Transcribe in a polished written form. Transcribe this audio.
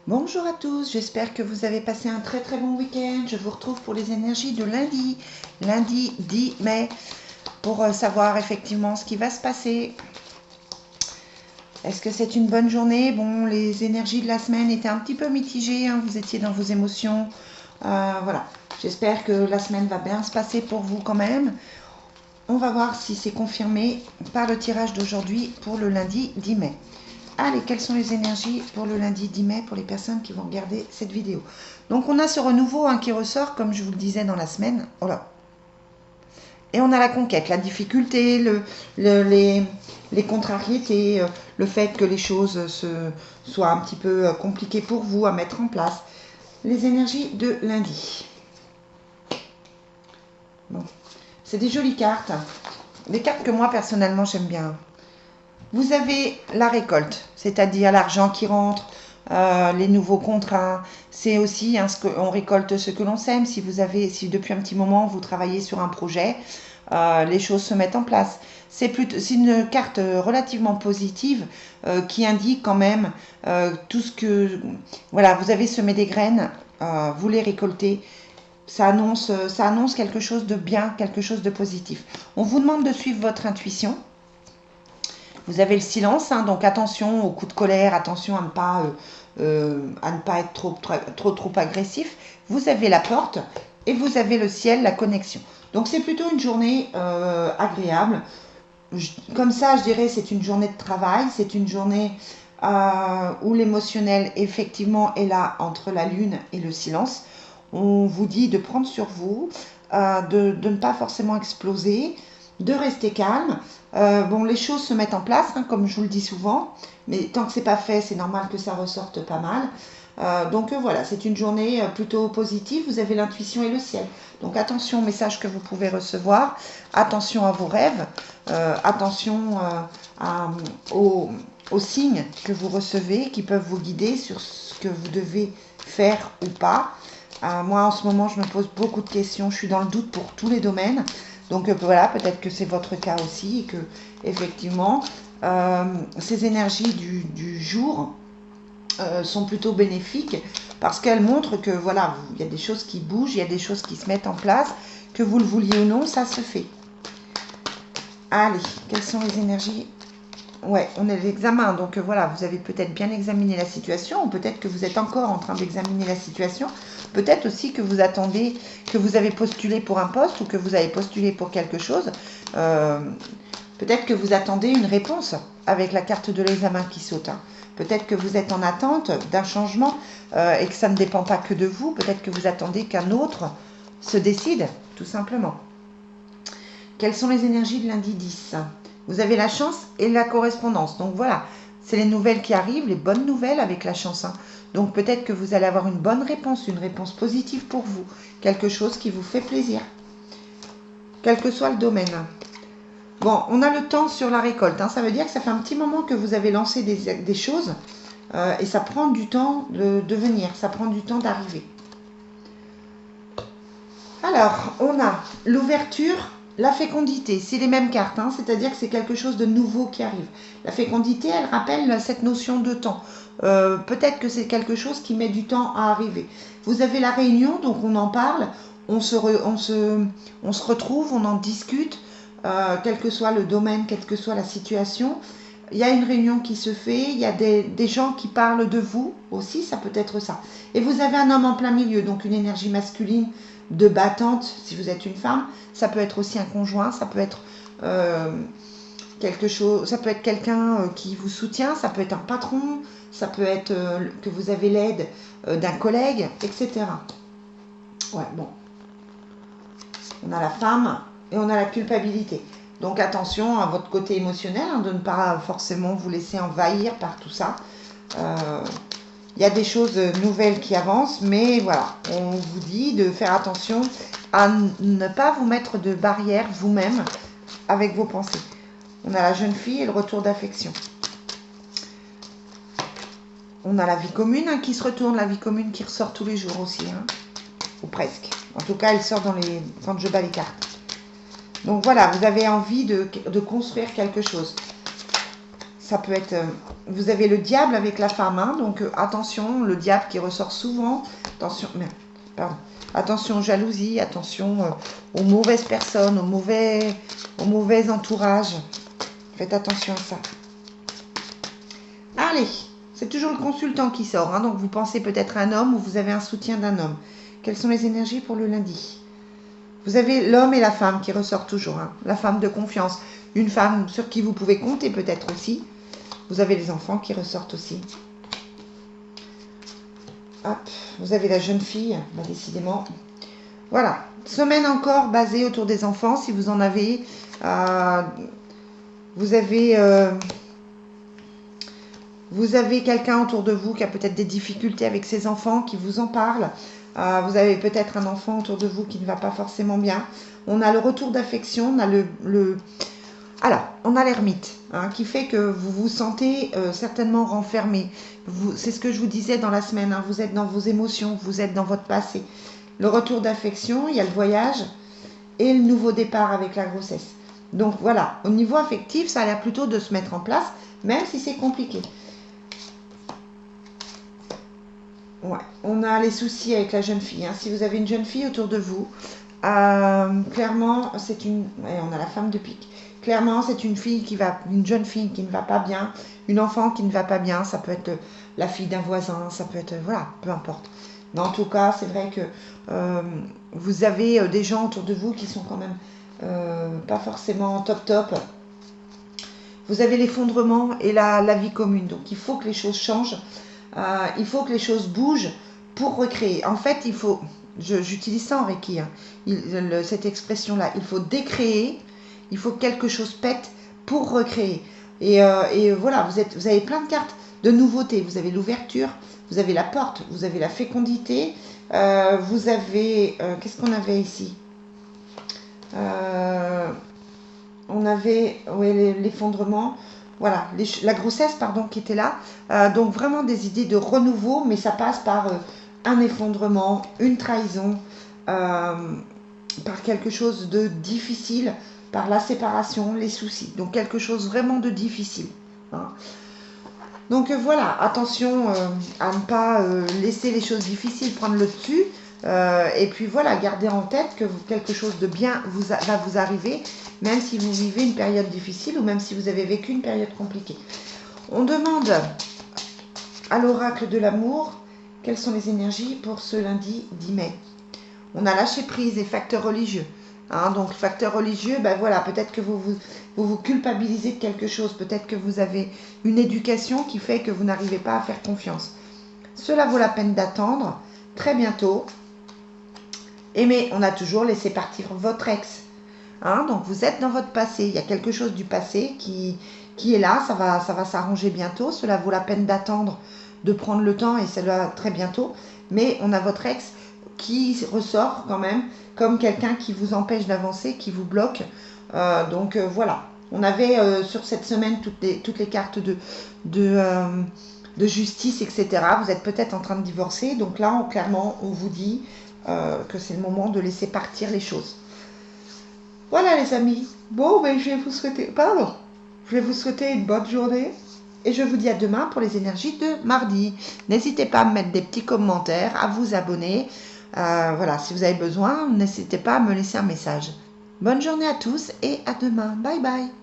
Bonjour à tous, j'espère que vous avez passé un très très bon week-end. Je vous retrouve pour les énergies de lundi 10 mai, pour savoir effectivement ce qui va se passer. Est-ce que c'est une bonne journée? Bon, les énergies de la semaine étaient un petit peu mitigées, hein, vous étiez dans vos émotions. Voilà, j'espère que la semaine va bien se passer pour vous quand même. On va voir si c'est confirmé par le tirage d'aujourd'hui pour le lundi 10 mai. Allez, quelles sont les énergies pour le lundi 10 mai pour les personnes qui vont regarder cette vidéo? Donc on a ce renouveau qui ressort, comme je vous le disais dans la semaine. Oh là. Et on a la conquête, la difficulté, les contrariétés, le fait que les choses soient un petit peu compliquées pour vous à mettre en place. Les énergies de lundi. Bon. C'est des jolies cartes. Des cartes que moi personnellement j'aime bien. Vous avez la récolte, c'est-à-dire l'argent qui rentre, les nouveaux contrats. C'est aussi on récolte ce que l'on sème. Si depuis un petit moment vous travaillez sur un projet, les choses se mettent en place. C'est une carte relativement positive qui indique quand même tout ce que voilà, vous avez semé des graines, vous les récoltez. Ça annonce quelque chose de bien, quelque chose de positif. On vous demande de suivre votre intuition. Vous avez le silence, hein, donc attention aux coups de colère, attention à ne pas être trop agressif. Vous avez la porte et vous avez le ciel, la connexion. Donc c'est plutôt une journée agréable. Comme ça, je dirais, c'est une journée de travail, c'est une journée où l'émotionnel effectivement est là entre la lune et le silence. On vous dit de prendre sur vous, de ne pas forcément exploser, de rester calme. Bon, les choses se mettent en place, hein, comme je vous le dis souvent, mais tant que c'est pas fait, c'est normal que ça ressorte pas mal. Donc voilà, c'est une journée plutôt positive. Vous avez l'intuition et le ciel. Donc attention aux messages que vous pouvez recevoir, attention à vos rêves, attention aux signes que vous recevez qui peuvent vous guider sur ce que vous devez faire ou pas. Moi, en ce moment, je me pose beaucoup de questions. Je suis dans le doute pour tous les domaines. Donc voilà, peut-être que c'est votre cas aussi et que effectivement, ces énergies du jour sont plutôt bénéfiques parce qu'elles montrent que voilà, il y a des choses qui bougent, il y a des choses qui se mettent en place, que vous le vouliez ou non, ça se fait. Allez, quelles sont les énergies? Ouais, on est à l'examen, donc voilà, vous avez peut-être bien examiné la situation, ou peut-être que vous êtes encore en train d'examiner la situation, peut-être aussi que vous attendez, que vous avez postulé pour un poste, ou que vous avez postulé pour quelque chose, peut-être que vous attendez une réponse avec la carte de l'examen qui saute. Hein. Peut-être que vous êtes en attente d'un changement et que ça ne dépend pas que de vous, peut-être que vous attendez qu'un autre se décide, tout simplement. Quelles sont les énergies de lundi 10? Vous avez la chance et la correspondance. Donc voilà, c'est les nouvelles qui arrivent, les bonnes nouvelles avec la chance. Hein. Donc peut-être que vous allez avoir une bonne réponse, une réponse positive pour vous. Quelque chose qui vous fait plaisir. Quel que soit le domaine. Bon, on a le temps sur la récolte. Hein. Ça veut dire que ça fait un petit moment que vous avez lancé des choses et ça prend du temps de venir. Ça prend du temps d'arriver. Alors, on a l'ouverture, la fécondité. C'est les mêmes cartes, hein, c'est-à-dire que c'est quelque chose de nouveau qui arrive. La fécondité, elle rappelle cette notion de temps. Peut-être que c'est quelque chose qui met du temps à arriver. Vous avez la réunion, donc on en parle, on se retrouve, on en discute, quel que soit le domaine, quelle que soit la situation. Il y a une réunion qui se fait, il y a des gens qui parlent de vous aussi, ça peut être ça. Et vous avez un homme en plein milieu, donc une énergie masculine de battante, si vous êtes une femme. Ça peut être aussi un conjoint, ça peut être quelque chose, ça peut être quelqu'un qui vous soutient, ça peut être un patron, ça peut être que vous avez l'aide d'un collègue, etc. Ouais, bon. On a la femme et on a la culpabilité. Donc attention à votre côté émotionnel, hein, de ne pas forcément vous laisser envahir par tout ça. Il y a des choses nouvelles qui avancent, mais voilà, on vous dit de faire attention à ne pas vous mettre de barrières vous-même avec vos pensées. On a la jeune fille et le retour d'affection. On a la vie commune hein, qui se retourne, la vie commune qui ressort tous les jours aussi, hein, ou presque. En tout cas, elle sort quand je bats les cartes. Donc voilà, vous avez envie de construire quelque chose. ça peut être... vous avez le diable avec la femme, hein, donc attention, le diable qui ressort souvent. Attention, merde, pardon. Attention aux jalousies, attention aux mauvaises personnes, au mauvais entourage. Faites attention à ça. Allez, c'est toujours le consultant qui sort, hein, donc vous pensez peut-être à un homme ou vous avez un soutien d'un homme. Quelles sont les énergies pour le lundi? Vous avez l'homme et la femme qui ressortent toujours, hein, la femme de confiance. Une femme sur qui vous pouvez compter peut-être aussi. Vous avez les enfants qui ressortent aussi. Hop, vous avez la jeune fille, bah, décidément. Voilà, semaine encore basée autour des enfants, si vous en avez. Vous avez quelqu'un autour de vous qui a peut-être des difficultés avec ses enfants, qui vous en parle. Vous avez peut-être un enfant autour de vous qui ne va pas forcément bien. On a le retour d'affection, on a alors, on a l'ermite, hein, qui fait que vous vous sentez certainement renfermé. C'est ce que je vous disais dans la semaine, hein, vous êtes dans vos émotions, vous êtes dans votre passé. Le retour d'affection, il y a le voyage et le nouveau départ avec la grossesse. Donc voilà, au niveau affectif, ça a l'air plutôt de se mettre en place, même si c'est compliqué. Ouais, on a les soucis avec la jeune fille, hein. Si vous avez une jeune fille autour de vous, clairement, c'est une... Ouais, on a la femme de pique. Clairement, c'est une jeune fille qui ne va pas bien, une enfant qui ne va pas bien. Ça peut être la fille d'un voisin, ça peut être... Voilà, peu importe. Mais en tout cas, c'est vrai que vous avez des gens autour de vous qui sont quand même pas forcément top. Vous avez l'effondrement et la vie commune. Donc, il faut que les choses changent. Il faut que les choses bougent pour recréer. En fait, il faut... J'utilise ça en Reiki, hein, cette expression-là. Il faut décréer. Il faut que quelque chose pète pour recréer. Et voilà, vous avez plein de cartes de nouveautés. Vous avez l'ouverture, vous avez la porte, vous avez la fécondité, vous avez... Qu'est-ce qu'on avait ici? On avait l'effondrement, voilà, la grossesse, pardon, qui était là. Donc vraiment des idées de renouveau, mais ça passe par un effondrement, une trahison, par quelque chose de difficile, par la séparation, les soucis. Donc quelque chose vraiment de difficile, hein. Donc voilà, attention à ne pas laisser les choses difficiles prendre le dessus. Et puis voilà, gardez en tête que quelque chose de bien va vous arriver, même si vous vivez une période difficile ou même si vous avez vécu une période compliquée. On demande à l'oracle de l'amour, quelles sont les énergies pour ce lundi 10 mai. On a lâché prise et facteurs religieux. Hein, donc, facteur religieux, ben voilà, peut-être que vous culpabilisez de quelque chose. Peut-être que vous avez une éducation qui fait que vous n'arrivez pas à faire confiance. Cela vaut la peine d'attendre. Très bientôt. Et mais on a toujours laissé partir votre ex. Hein, donc, vous êtes dans votre passé. Il y a quelque chose du passé qui est là. Ça va s'arranger bientôt. Cela vaut la peine d'attendre, de prendre le temps et cela très bientôt. Mais on a votre ex qui ressort quand même comme quelqu'un qui vous empêche d'avancer, qui vous bloque. Donc voilà, on avait sur cette semaine toutes les cartes de justice, etc. Vous êtes peut-être en train de divorcer, donc là, clairement, on vous dit que c'est le moment de laisser partir les choses. Voilà les amis. Bon, ben, je vais vous souhaiter une bonne journée. Et je vous dis à demain pour les énergies de mardi. N'hésitez pas à me mettre des petits commentaires, à vous abonner. Voilà, si vous avez besoin, n'hésitez pas à me laisser un message. Bonne journée à tous et à demain. Bye bye.